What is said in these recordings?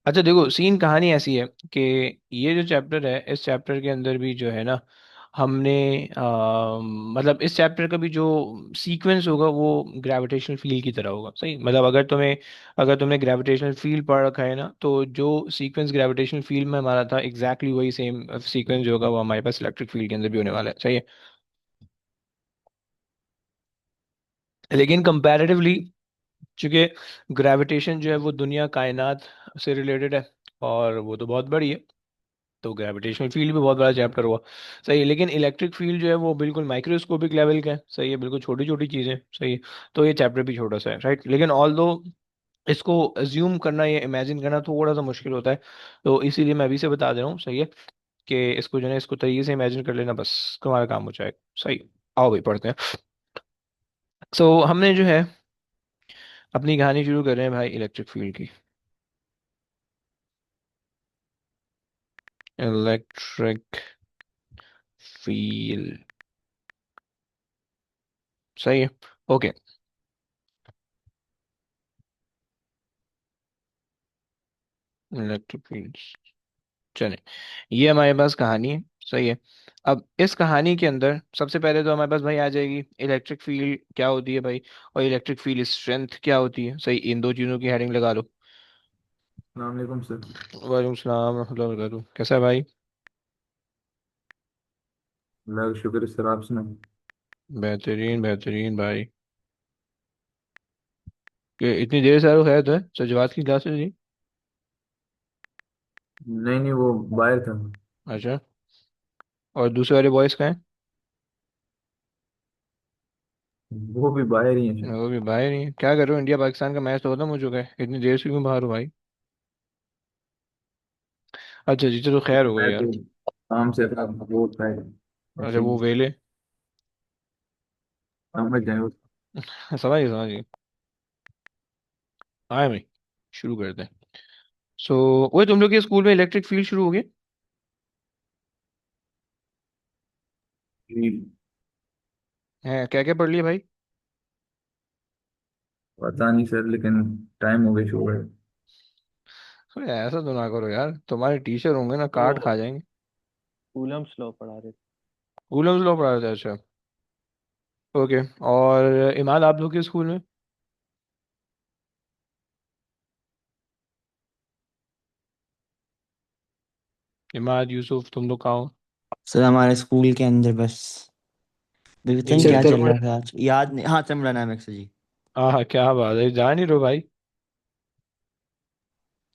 अच्छा देखो, सीन कहानी ऐसी है कि ये जो चैप्टर है, इस चैप्टर के अंदर भी जो है ना, हमने मतलब इस चैप्टर का भी जो सीक्वेंस होगा वो ग्रेविटेशनल फील्ड की तरह होगा। सही, मतलब अगर तुमने ग्रेविटेशनल फील्ड पढ़ रखा है ना, तो जो सीक्वेंस ग्रेविटेशनल फील्ड में हमारा था, एग्जैक्टली वही सेम सीक्वेंस जो होगा वो हमारे पास इलेक्ट्रिक फील्ड के अंदर भी होने वाला है। सही है। लेकिन कंपैरेटिवली, चूंकि ग्रेविटेशन जो है वो दुनिया कायनात से रिलेटेड है, और वो तो बहुत बड़ी है, तो ग्रेविटेशनल फील्ड भी बहुत बड़ा चैप्टर हुआ। सही है। लेकिन इलेक्ट्रिक फील्ड जो है वो बिल्कुल माइक्रोस्कोपिक लेवल का है। सही है, बिल्कुल छोटी छोटी चीज़ें। सही है। तो ये चैप्टर भी छोटा सा है, राइट। लेकिन ऑल दो इसको अज्यूम करना या इमेजिन करना थोड़ा सा मुश्किल होता है, तो इसीलिए मैं अभी से बता दे रहा हूँ। सही है, कि इसको जो है इसको तरीके से इमेजिन कर लेना, बस तुम्हारा काम हो जाएगा। सही। आओ भाई पढ़ते हैं। हमने जो है अपनी कहानी शुरू कर रहे हैं भाई इलेक्ट्रिक फील्ड की। Electric field. सही है। ओके। Electric field. चले, ये हमारे पास कहानी है। सही है। अब इस कहानी के अंदर सबसे पहले तो हमारे पास भाई आ जाएगी इलेक्ट्रिक फील्ड क्या होती है भाई, और इलेक्ट्रिक फील्ड स्ट्रेंथ क्या होती है। सही, इन दो चीज़ों की हेडिंग लगा लो। अलैक्म सर। वालेकुम सलाम रहमतुल्लाहि व बरकातहू। कैसा है भाई? अल्लाह का शुक्र है सर, आप सुनाए। बेहतरीन बेहतरीन भाई। कि इतनी देर से आ रहा है तो है सजवाद की क्लासेस जी? नहीं नहीं, वो बाहर था। अच्छा। और दूसरे वाले बॉयज़ कहाँ हैं? वो भी बाहर ही है सर। वो भी बाहर ही हैं। क्या कर रहे हो? इंडिया पाकिस्तान का मैच तो खत्म हो चुका है, इतनी देर से क्यों बाहर हो भाई? अच्छा जी, चलो खैर हो गई मैं यार। तो काम से था, वो था अच्छा, ऐसे वो ही। वेले। समझ जाए वो। समझिए समझिए। आए भाई, शुरू करते हैं। वो तुम लोग के स्कूल में इलेक्ट्रिक फील्ड शुरू हो गए हैं? क्या क्या पढ़ लिया भाई? पता नहीं सर, लेकिन टाइम हो गया शुरू है। अरे ऐसा तो ना करो यार, तुम्हारे टीचर होंगे ना, वो काट खा जाएंगे। कूलम्स लॉ पढ़ा रहे थे। कूलम्स लॉ पढ़ा रहे थे? अच्छा। ओके। और इमाद आप लोग के स्कूल में? इमाद, यूसुफ, तुम लोग कहाँ हो? सर हमारे स्कूल के अंदर बस पता नहीं इंग्लिश क्या सर चल तब रहा था आज, याद नहीं। हाँ, थर्मोडायनामिक्स जी। हाँ हाँ, क्या बात है, जा नहीं रहे हो भाई?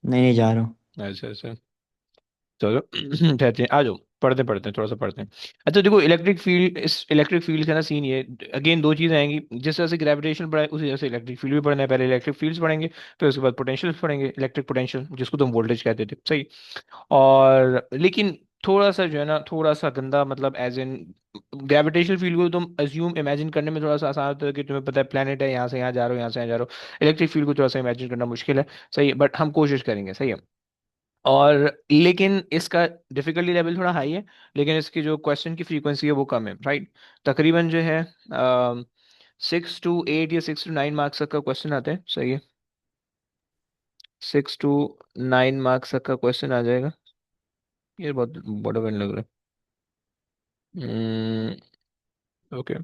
नहीं नहीं, जा रहा हूँ। अच्छा अच्छा। चलो कहते हैं, आ जाओ पढ़ते पढ़ते थोड़ा सा पढ़ते हैं। अच्छा देखो, इस इलेक्ट्रिक फील्ड का ना सीन ये, अगेन दो चीज़ें आएंगी। जिस तरह से ग्रेविटेशन पढ़ा है उसी तरह से इलेक्ट्रिक फील्ड भी पढ़ना है। पहले इलेक्ट्रिक फील्ड्स पढ़ेंगे, फिर उसके बाद पोटेंशियल पढ़ेंगे, इलेक्ट्रिक पोटेंशियल जिसको तुम वोल्टेज कहते थे। सही। और लेकिन थोड़ा सा जो है ना, थोड़ा सा गंदा, मतलब एज इन ग्रेविटेशनल फील्ड को तुम अज्यूम इमेजिन करने में थोड़ा सा आसान होता है, कि तुम्हें पता है प्लेनेट है, यहाँ से यहाँ जा रहे हो, यहाँ से यहाँ जा रहे हो। इलेक्ट्रिक फील्ड को थोड़ा सा इमेजिन करना मुश्किल है। सही, बट हम कोशिश करेंगे। सही है। और लेकिन इसका डिफिकल्टी लेवल थोड़ा हाई है, लेकिन इसकी जो क्वेश्चन की फ्रीक्वेंसी है वो कम है, राइट। तकरीबन जो है 6 to 8 या 6 to 9 मार्क्स तक का क्वेश्चन आता है। सही है, 6 to 9 मार्क्स तक का क्वेश्चन आ जाएगा। ये बहुत बड़ा पेन लग रहा है। Okay,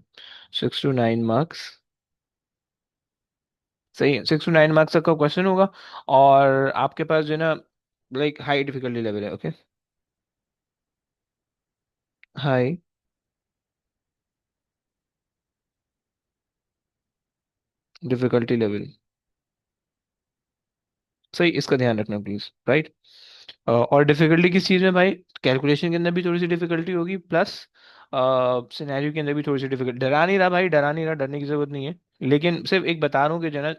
6 to 9 marks. सही है, 6 to 9 मार्क्स तक का क्वेश्चन होगा। और आपके पास जो है ना, लाइक हाई डिफिकल्टी लेवल है। Okay, high difficulty level. सही, इसका ध्यान रखना प्लीज, राइट। और डिफिकल्टी किस चीज़ में भाई? कैलकुलेशन के अंदर भी थोड़ी सी डिफिकल्टी होगी, प्लस सिनेरियो के अंदर भी थोड़ी सी डिफिकल्टी। डरा नहीं रहा भाई, डरा नहीं रहा, डरने की जरूरत नहीं है। लेकिन सिर्फ एक बता रहा हूँ कि जो है ना,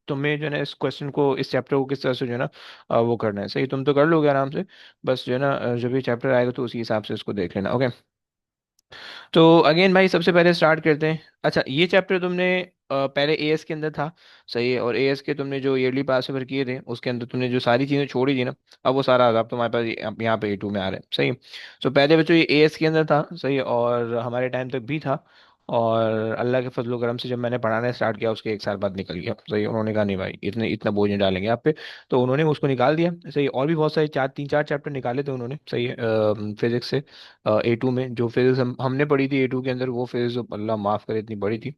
तुम्हें जो है ना इस क्वेश्चन को, इस चैप्टर को किस तरह से जो है ना वो करना है। सही, तुम तो कर लोगे आराम से। बस जो है ना जब ये चैप्टर आएगा तो उसी हिसाब से इसको देख लेना। ओके। तो अगेन भाई सबसे पहले स्टार्ट करते हैं। अच्छा, ये चैप्टर तुमने पहले एएस के अंदर था। सही है। और एएस के तुमने जो ईयरली पास पेपर किए थे उसके अंदर तुमने जो सारी चीज़ें छोड़ी थी ना, अब वो सारा अब तुम्हारे पास यहाँ पे ए2 में आ रहा है। सही है। पहले बच्चों ये एएस के अंदर था। सही है, और हमारे टाइम तक भी था। और अल्लाह के फजल करम से जब मैंने पढ़ाना स्टार्ट किया उसके 1 साल बाद निकल गया। सही है, उन्होंने कहा नहीं भाई इतने इतना बोझ नहीं डालेंगे आप पे। तो उन्होंने उसको निकाल दिया। सही है, और भी बहुत सारे 4 3 4 चैप्टर निकाले थे उन्होंने। सही है, फिजिक्स से A2 में जो फिजिक्स हमने पढ़ी थी A2 के अंदर, वो फिजिक्स अल्लाह माफ करे इतनी बड़ी थी।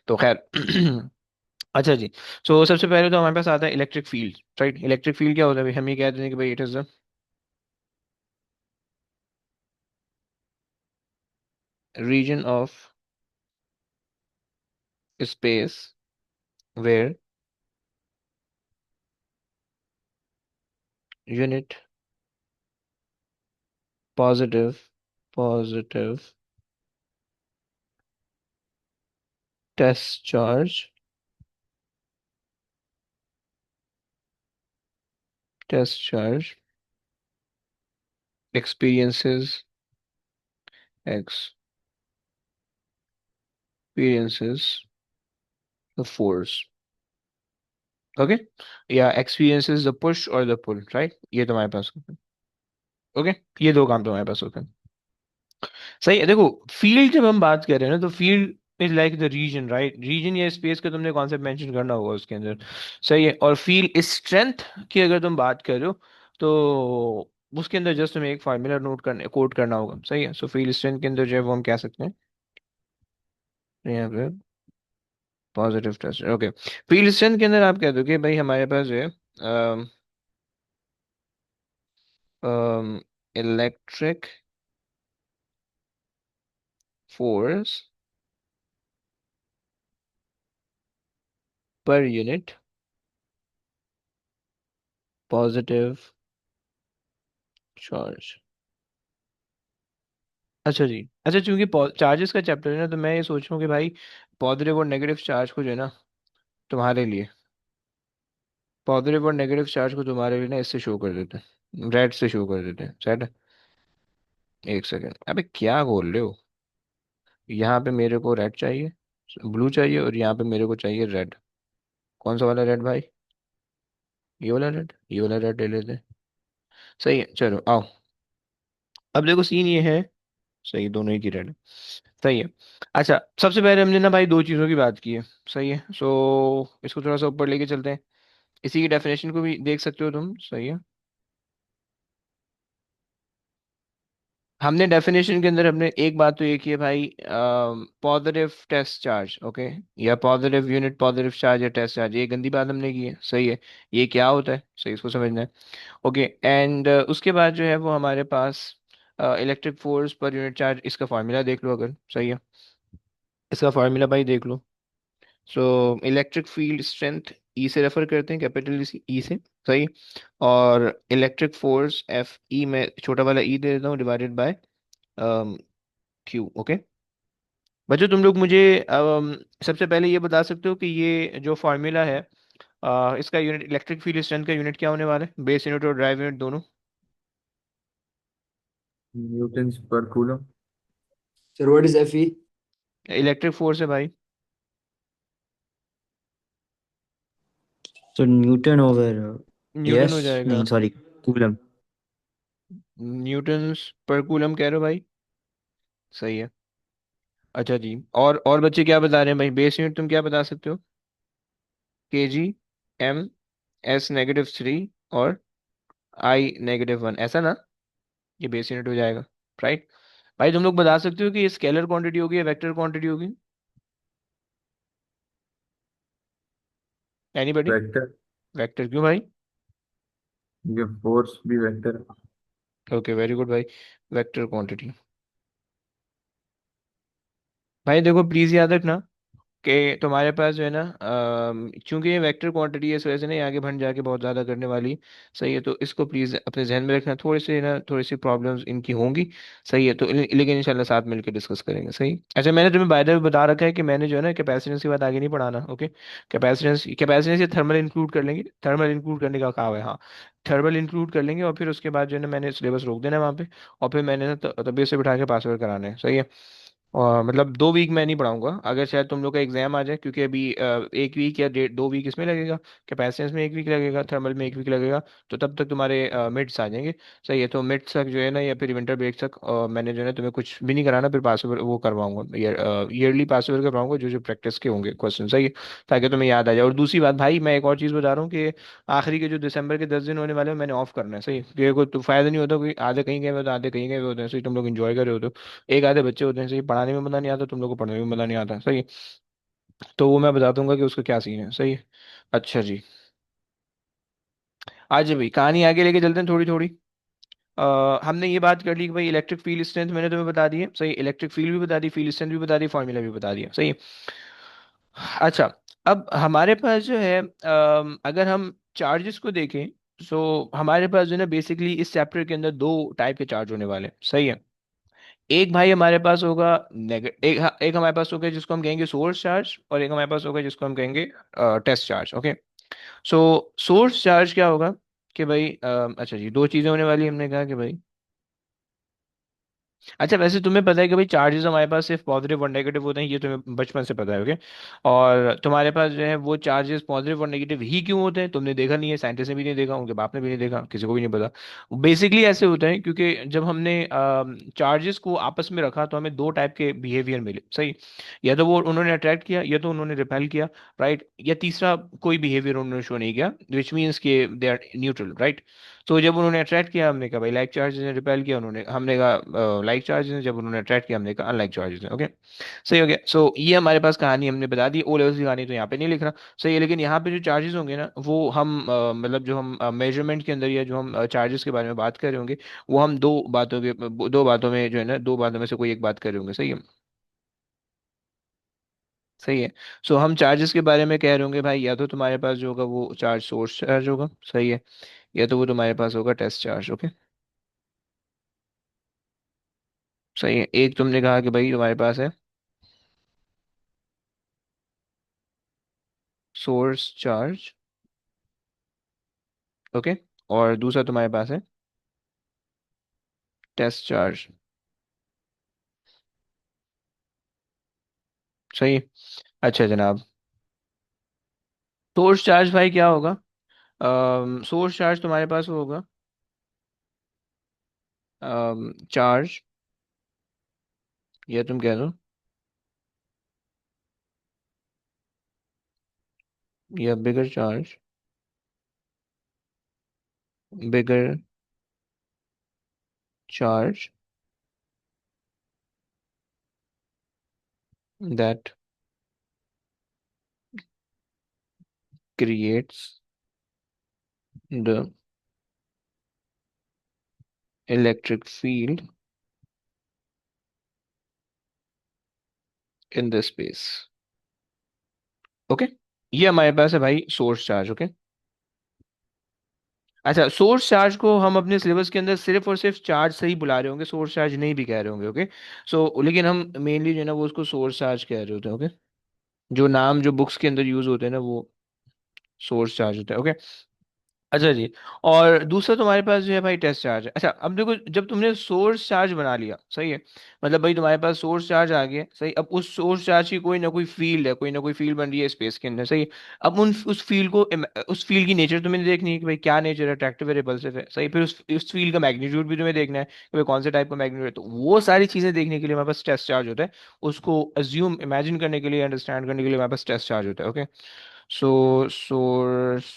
तो खैर अच्छा जी। सो सबसे पहले तो हमारे पास आता है electric field. Right, electric field क्या होता है भाई? हम ये कहते हैं कि भाई it is the region of space where unit positive positive test charge test charge experiences experiences the force। Okay, या experiences the push or the pull। Right, ये तुम्हारे पास होता है। ओके, ये दो काम तुम्हारे पास होते हैं। सही है, देखो फील्ड जब हम बात कर रहे हैं ना, तो field is like the region. Right, region या स्पेस का तुमने कॉन्सेप्ट मेंशन करना होगा उसके अंदर। सही है, और फील्ड स्ट्रेंथ की अगर तुम बात कर रहे हो तो उसके अंदर जस्ट तुम्हें एक फार्मूला नोट करने कोट करना होगा। सही है, सो फील्ड स्ट्रेंथ के अंदर जो है वो हम कह सकते हैं यहाँ पे positive test. Okay, field strength के अंदर आप कह दो कि भाई हमारे पास जो है electric force per unit positive charge. अच्छा जी, अच्छा चूंकि चार्जेस का चैप्टर है ना, तो मैं ये सोच रहा हूँ कि भाई पॉजिटिव और नेगेटिव चार्ज को जो है ना तुम्हारे लिए, पॉजिटिव और नेगेटिव चार्ज को तुम्हारे लिए ना इससे शो कर देते हैं, रेड से शो कर देते हैं। सेट, एक सेकेंड, अबे क्या बोल रहे हो? यहाँ पे मेरे को रेड चाहिए, ब्लू चाहिए, और यहाँ पे मेरे को चाहिए रेड। कौन सा वाला रेड भाई? ये वाला रेड, ये वाला रेड ले लेते हैं। सही है, चलो आओ। अब देखो सीन ये है, सही दोनों ही की रेड है। सही है। अच्छा, सबसे पहले हमने ना भाई दो चीज़ों की बात की है। सही है, सो इसको थोड़ा सा ऊपर लेके चलते हैं। इसी की डेफिनेशन को भी देख सकते हो तुम। सही है, हमने डेफिनेशन के अंदर हमने एक बात तो ये की है भाई, पॉजिटिव टेस्ट चार्ज। ओके, या पॉजिटिव यूनिट पॉजिटिव चार्ज या टेस्ट चार्ज, ये गंदी बात हमने की है। सही है, ये क्या होता है? सही, इसको समझना है। ओके, एंड उसके बाद जो है वो हमारे पास electric force per unit charge, इसका फार्मूला देख लो अगर। सही है, इसका फार्मूला भाई देख लो। So electric field strength E से रेफर करते हैं, कैपिटल ई से। सही, और इलेक्ट्रिक फोर्स एफ ई में छोटा वाला ई दे देता हूँ डिवाइडेड बाय क्यू। ओके, बच्चों तुम लोग मुझे सबसे पहले ये बता सकते हो कि ये जो फार्मूला है इसका यूनिट, इलेक्ट्रिक फील्ड स्ट्रेंथ का यूनिट क्या होने वाला है? बेस यूनिट और ड्राइव यूनिट दोनों। न्यूटन्स पर coulomb. Sir, what is Fe? Electric force है भाई, So Newton over न्यूटन हो yes, जाएगा। नहीं sorry, Coulomb. न्यूटन्स पर कूलम कह रहे हो भाई? सही है। अच्छा जी, और बच्चे क्या बता रहे हैं भाई? बेस यूनिट तुम क्या बता सकते हो? केजी, एम, एस -3 और आई -1, ऐसा ना? ये बेस यूनिट हो जाएगा। राइट, भाई तुम लोग बता सकते हो कि ये स्केलर क्वांटिटी होगी या वेक्टर क्वांटिटी होगी? एनीबॉडी? वेक्टर। वेक्टर, क्यों भाई? ये फोर्स भी वेक्टर। ओके, वेरी गुड भाई, वेक्टर क्वांटिटी। भाई देखो प्लीज याद रखना कि तुम्हारे पास जो है ना चूंकि ये वेक्टर क्वांटिटी है, इस वजह से ना ये आगे बढ़ जाके बहुत ज़्यादा करने वाली। सही है, तो इसको प्लीज़ अपने जहन में रखना। थोड़ी सी ना, थोड़ी सी प्रॉब्लम्स इनकी होंगी। सही है, तो लेकिन इंशाल्लाह साथ मिलकर डिस्कस करेंगे। सही, अच्छा मैंने तुम्हें बाय द वे बता रखा है कि मैंने जो है ना कैपेसिटेंस की बात आगे नहीं पढ़ाना। ओके, कैपेसिटेंस कैपेसिटेंस ये थर्मल इंक्लूड कर लेंगे, थर्मल इंक्लूड करने का कहा हुआ है। हाँ, थर्मल इंक्लूड कर लेंगे, और फिर उसके बाद जो है ना मैंने सिलेबस रोक देना है वहाँ पे, और फिर मैंने ना तबीयत से बिठा के पासवर्ड कराना है। सही है, और मतलब 2 वीक मैं नहीं पढ़ाऊंगा, अगर शायद तुम लोग का एग्जाम आ जाए, क्योंकि अभी 1 वीक या 2 वीक इसमें लगेगा, कैपेसिटेंस में 1 वीक लगेगा, थर्मल में 1 वीक लगेगा, तो तब तक तुम्हारे मिड्स आ जाएंगे। सही है, तो मिड्स तक जो है ना, या फिर विंटर ब्रेक तक मैंने जो है ना तुम्हें कुछ भी नहीं कराना, फिर पास ओवर वो करवाऊंगा, ईयरली पास ओवर करवाऊंगा, जो जो प्रैक्टिस के होंगे क्वेश्चन। सही है, ताकि तुम्हें याद आ जाए। और दूसरी बात भाई, मैं एक और चीज़ बता रहा हूँ कि आखिरी के जो दिसंबर के 10 दिन होने वाले हैं, मैंने ऑफ करना है। सही है, क्योंकि कोई तो फायदा नहीं होता, कोई आधे कहीं गए हुए होते हैं, आधे कहीं गए हुए होते हैं, सही तुम लोग एंजॉय कर रहे होते हो, एक आधे बच्चे होते हैं सही पढ़ाने में मजा नहीं आता, तुम लोग को पढ़ने में मजा नहीं आता। सही है, तो वो मैं बता दूंगा कि उसका क्या सीन है। सही है, अच्छा जी, आज भाई कहानी आगे लेके चलते हैं थोड़ी थोड़ी। हमने ये बात कर ली कि भाई इलेक्ट्रिक फील्ड स्ट्रेंथ मैंने तुम्हें बता दी है। सही, इलेक्ट्रिक फील्ड भी बता दी, फील्ड स्ट्रेंथ भी बता दी, फॉर्मूला भी बता दिया। सही है। अच्छा, अब हमारे पास जो है अगर हम चार्जेस को देखें, तो हमारे पास जो है ना बेसिकली इस चैप्टर के अंदर दो टाइप के चार्ज होने वाले हैं। सही है, एक भाई हमारे पास होगा एक हमारे पास होगा जिसको हम कहेंगे सोर्स चार्ज, और एक हमारे पास होगा जिसको हम कहेंगे टेस्ट चार्ज। ओके, सो सोर्स चार्ज क्या होगा कि भाई अच्छा जी, दो चीजें होने वाली, हमने कहा कि भाई अच्छा, वैसे तुम्हें पता है कि भाई चार्जेस हमारे पास सिर्फ पॉजिटिव और नेगेटिव होते हैं, ये तुम्हें बचपन से पता है। ओके, और तुम्हारे पास जो है वो चार्जेस पॉजिटिव और नेगेटिव ही क्यों होते हैं, तुमने देखा नहीं है, साइंटिस्ट ने भी नहीं देखा, उनके बाप ने भी नहीं देखा, किसी को भी नहीं पता। बेसिकली ऐसे होता है क्योंकि जब हमने चार्जेस को आपस में रखा तो हमें दो टाइप के बिहेवियर मिले। सही, या तो वो उन्होंने अट्रैक्ट किया, या तो उन्होंने रिपेल किया। राइट, या तीसरा कोई बिहेवियर उन्होंने शो नहीं किया, विच मीन्स के दे आर न्यूट्रल। राइट, तो जब उन्होंने अट्रैक्ट किया हमने कहा भाई लाइक चार्जेस ने, रिपेल किया उन्होंने, हमने कहा लाइक चार्जेस ने, जब उन्होंने अट्रैक्ट किया हमने कहा अनलाइक चार्जेस ने। ओके, सही हो गया। सो ये हमारे पास कहानी हमने बता दी, ओ लेवल्स की कहानी तो यहाँ पे नहीं लिख रहा। सही है, लेकिन यहाँ पे जो चार्जेस होंगे ना, वो हम मतलब जो हम मेजरमेंट के अंदर, या जो हम चार्जेस के बारे में बात कर रहे होंगे, वो हम दो बातों में जो है ना, दो बातों में से कोई एक बात कर रहे होंगे। सही है, सही है। सो हम चार्जेस के बारे में कह रहे होंगे भाई, या तो तुम्हारे पास जो होगा वो चार्ज सोर्स चार्ज होगा। सही है, या तो वो तुम्हारे पास होगा टेस्ट चार्ज। ओके, सही है। एक तुमने कहा कि भाई तुम्हारे पास है सोर्स चार्ज। ओके, और दूसरा तुम्हारे पास है टेस्ट चार्ज। सही, अच्छा जनाब, सोर्स चार्ज भाई क्या होगा? सोर्स चार्ज तुम्हारे पास वो होगा चार्ज, या तुम कह दो, या bigger charge, bigger charge that creates the electric field in the space। Okay, ये हमारे पास है भाई सोर्स चार्ज। ओके, अच्छा, सोर्स चार्ज को हम अपने सिलेबस के अंदर सिर्फ और सिर्फ चार्ज से ही बुला रहे होंगे, सोर्स चार्ज नहीं भी कह रहे होंगे। ओके, सो लेकिन हम मेनली जो है ना वो उसको सोर्स चार्ज कह रहे होते हैं। ओके, जो नाम जो बुक्स के अंदर यूज होते हैं ना, वो सोर्स चार्ज होता है। ओके, अच्छा जी, और दूसरा तुम्हारे पास जो है भाई टेस्ट चार्ज है। अच्छा, अब देखो, जब तुमने सोर्स चार्ज बना लिया, सही है, मतलब भाई तुम्हारे पास सोर्स चार्ज आ गया। सही, अब उस सोर्स चार्ज की कोई ना कोई फील्ड है, कोई ना कोई फील्ड बन रही है स्पेस के अंदर। सही है, अब उस फील्ड को, उस फील्ड की नेचर तुम्हें देखनी है कि भाई क्या नेचर है, अट्रैक्टिव है, रिपल्सिव है। सही, फिर उस फील्ड का मैग्नीट्यूड भी तुम्हें देखना है कि भाई कौन से टाइप का मैग्नीट्यूड है, तो वो सारी चीजें देखने के लिए हमारे पास टेस्ट चार्ज होता है। उसको अज्यूम इमेजिन करने के लिए, अंडरस्टैंड करने के लिए हमारे पास टेस्ट चार्ज होता है। ओके, सो सोर्स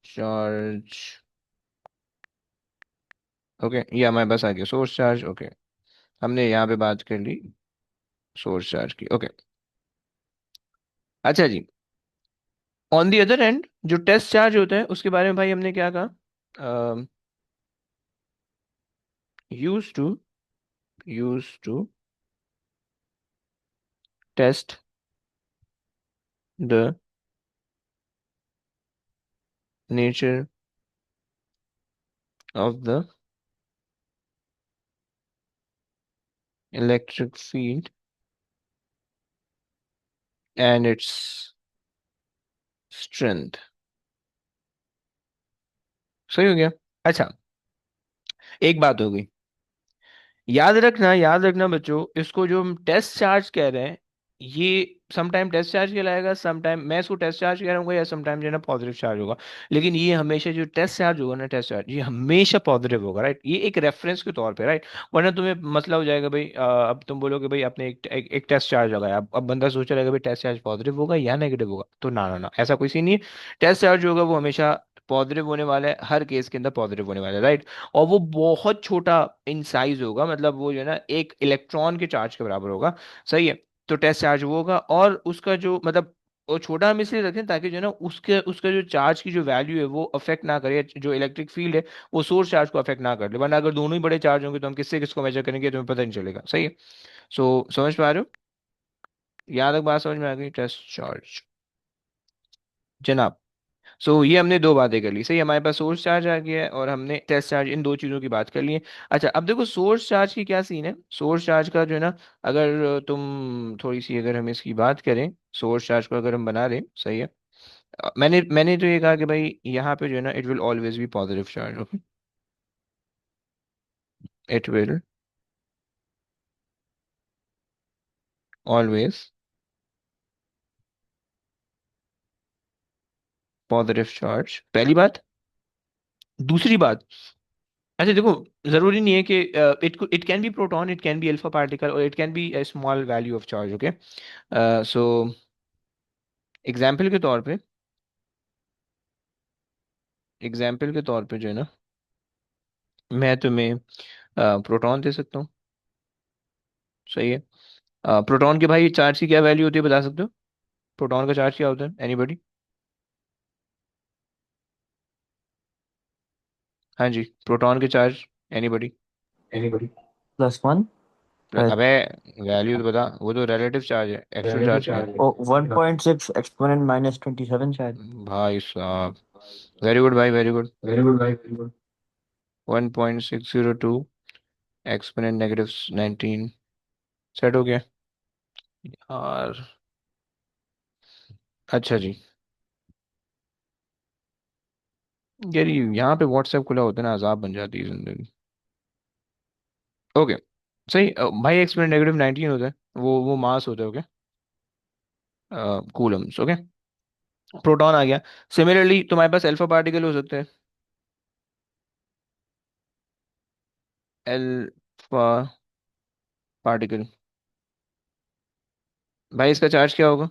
चार्ज, ओके, ये हमारे पास आ गया सोर्स चार्ज। ओके, हमने यहाँ पे बात कर ली सोर्स चार्ज की। ओके, अच्छा जी, ऑन दी अदर एंड जो टेस्ट चार्ज होता है उसके बारे में भाई हमने क्या कहा? Use to use to test the nature of the electric field and its strength. सही हो गया। अच्छा, एक बात हो गई, याद रखना बच्चों, इसको जो हम टेस्ट चार्ज कह रहे हैं, ये समटाइम टेस्ट चार्ज कहलाएगा, समटाइम मैं इसको टेस्ट चार्ज कह रहा हूँ, या समटाइम जो है ना पॉजिटिव चार्ज होगा। लेकिन ये हमेशा जो टेस्ट चार्ज होगा ना, टेस्ट चार्ज ये हमेशा पॉजिटिव होगा, राइट। ये एक रेफरेंस के तौर पे, राइट। वरना तुम्हें मसला हो जाएगा भाई, अब तुम बोलोगे भाई आपने एक टेस्ट चार्ज लगाया, अब बंदा सोच रहेगा भाई टेस्ट चार्ज पॉजिटिव होगा या नेगेटिव होगा, तो ना ना ना, ऐसा कोई सीन नहीं है। टेस्ट चार्ज होगा वो हमेशा पॉजिटिव होने वाला है, हर केस के अंदर पॉजिटिव होने वाला है, राइट। और वो बहुत छोटा इन साइज होगा, मतलब वो जो है ना एक इलेक्ट्रॉन के चार्ज के बराबर होगा, सही है। तो टेस्ट चार्ज वो होगा, और उसका जो मतलब वो छोटा हम इसलिए रखें ताकि जो है ना उसके उसका जो चार्ज की जो वैल्यू है वो अफेक्ट ना करे, जो इलेक्ट्रिक फील्ड है वो सोर्स चार्ज को अफेक्ट ना कर ले। वरना अगर दोनों ही बड़े चार्ज होंगे तो हम किससे किसको मेजर करेंगे, तुम्हें पता नहीं चलेगा, सही है। समझ पा रहे हो? यहाँ तक बात समझ में आ गई, टेस्ट चार्ज जनाब। ये हमने दो बातें कर ली, सही। हमारे पास सोर्स चार्ज आ गया है और हमने टेस्ट चार्ज, इन दो चीज़ों की बात कर ली है। अच्छा, अब देखो सोर्स चार्ज की क्या सीन है। सोर्स चार्ज का जो है ना, अगर तुम थोड़ी सी अगर हम इसकी बात करें, सोर्स चार्ज को अगर हम बना दें, सही है। मैंने तो ये कहा कि भाई यहाँ पे जो है ना it will always be positive charge, okay. It will always positive charge, पहली बात। दूसरी बात, अच्छा देखो, जरूरी नहीं है कि it can be proton, it can be alpha particle, और it can be a small value of charge, okay. So example के तौर पे, एग्जाम्पल के तौर पे जो है ना, मैं तुम्हें प्रोटॉन दे सकता हूँ, सही है। प्रोटॉन के भाई चार्ज की क्या वैल्यू होती है, बता सकते हो? प्रोटॉन का चार्ज क्या होता है, एनीबॉडी? हाँ जी, प्रोटॉन के चार्ज, एनीबॉडी? +1। अबे वैल्यू तो बता, वो तो रिलेटिव चार्ज है, एक्चुअल चार्ज क्या है? 1.6 एक्सपोनेंट -27 शायद। भाई साहब, वेरी गुड भाई, वेरी गुड। 1.602 एक्सपोनेंट -19, सेट हो गया। और अच्छा जी, यार यहाँ पे व्हाट्सएप खुला होता है ना, अजाब बन जाती है जिंदगी। ओके, सही। भाई एक्सपोनेंट -19 होता है, वो मास होता है, ओके। Coulomb's, okay. प्रोटॉन आ गया। सिमिलरली तुम्हारे पास अल्फा पार्टिकल हो सकते हैं, अल्फा पार्टिकल। भाई इसका चार्ज क्या होगा?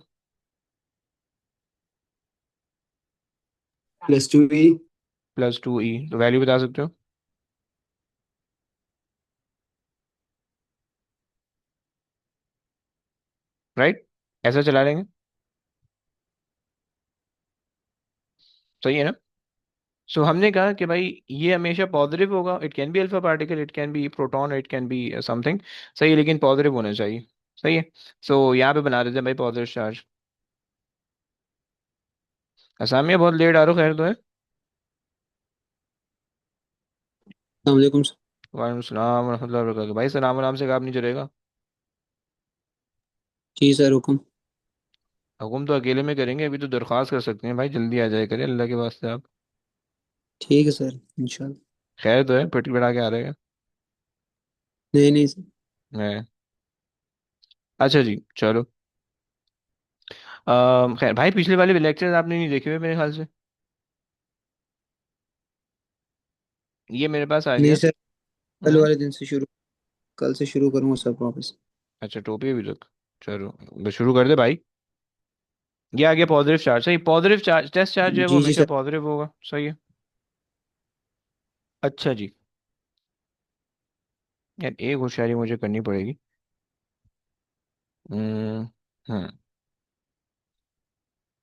+2e. +2e, तो वैल्यू बता सकते हो? राइट, ऐसा चला लेंगे, सही है ना। हमने कहा कि भाई ये हमेशा पॉजिटिव होगा, it can be alpha particle, it can be proton, it can be something, सही है, लेकिन पॉजिटिव होना चाहिए, सही है। यहाँ पे बना देते हैं भाई पॉजिटिव चार्ज। असामिया बहुत लेट आ रहा हो, खैर तो है। Assalamualaikum sir. वालेकुम सलाम रहमतुल्लाहि व बरकातहू। भाई सलाम आराम से काम नहीं चलेगा। जी सर हुक्म. हुकुम तो अकेले में करेंगे, अभी तो दरख्वास्त कर सकते हैं भाई, जल्दी आ जाए करें अल्लाह के वास्ते आप। ठीक है सर इंशाल्लाह. खैर तो है, पिट पिटा के आ रहेगा। नहीं नहीं सर. है। अच्छा जी, चलो। खैर भाई, पिछले वाले लेक्चर आपने नहीं देखे हुए मेरे ख्याल से। ये मेरे पास आ नहीं गया। सर, कल हम्म। वाले दिन से शुरू, कल से शुरू करूंगा सब वापस. अच्छा, टोपी अभी तक, चलो बस शुरू कर दे भाई। ये आ गया पॉजिटिव चार्ज, सही। पॉजिटिव चार्ज, टेस्ट चार्ज जो है वो जी जी हमेशा सर. पॉजिटिव होगा, सही है। अच्छा जी, यार एक होशियारी मुझे करनी पड़ेगी। हम्म। हम्म।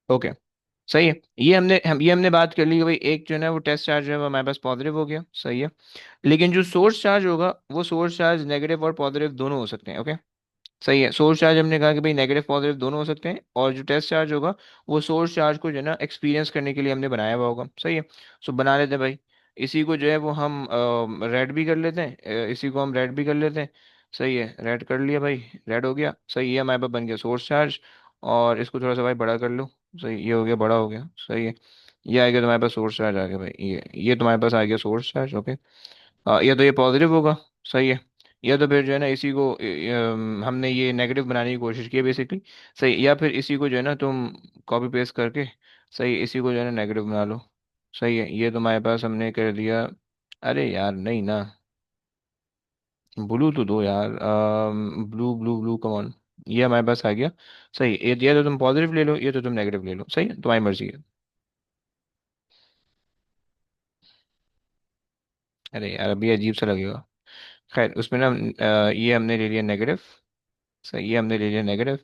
ओके, सही है। ये हमने बात कर ली कि भाई एक जो है ना वो टेस्ट चार्ज जो है वो हमारे पास पॉजिटिव हो गया, सही है। लेकिन जो सोर्स चार्ज होगा वो सोर्स चार्ज नेगेटिव और पॉजिटिव दोनों हो सकते हैं, ओके। सही है, सोर्स चार्ज हमने कहा कि भाई नेगेटिव पॉजिटिव दोनों हो सकते हैं, और जो टेस्ट चार्ज होगा वो सोर्स चार्ज को जो है ना एक्सपीरियंस करने के लिए हमने बनाया हुआ होगा, सही है। बना लेते हैं भाई, इसी को जो है वो हम रेड भी कर लेते हैं, इसी को हम रेड भी कर लेते हैं, सही है। रेड कर लिया भाई, रेड हो गया, सही है, हमारे पास बन गया सोर्स चार्ज। और इसको थोड़ा सा भाई बड़ा कर लो, सही, ये हो गया, बड़ा हो गया, सही है। ये आ गया तुम्हारे पास सोर्स चार्ज आ गया भाई, ये तुम्हारे पास आ गया सोर्स चार्ज, ओके। ये तो ये पॉजिटिव होगा, सही है। या तो फिर जो है ना इसी को हमने ये नेगेटिव बनाने की कोशिश की है बेसिकली, सही, या फिर इसी को जो है ना तुम कॉपी पेस्ट करके, सही, इसी को जो है ना नेगेटिव बना लो। सही है, ये तुम्हारे पास हमने कर दिया। अरे यार नहीं ना, ब्लू तो दो यार, blue blue blue come on, ये हमारे पास आ गया। सही, ये तो तुम पॉजिटिव ले लो, ये तो तुम नेगेटिव ले लो, सही है, तुम्हारी मर्जी है। अरे यार अभी अजीब सा लगेगा। खैर उसमें ना ये हमने ले लिया नेगेटिव। सही, ये हमने ले लिया नेगेटिव,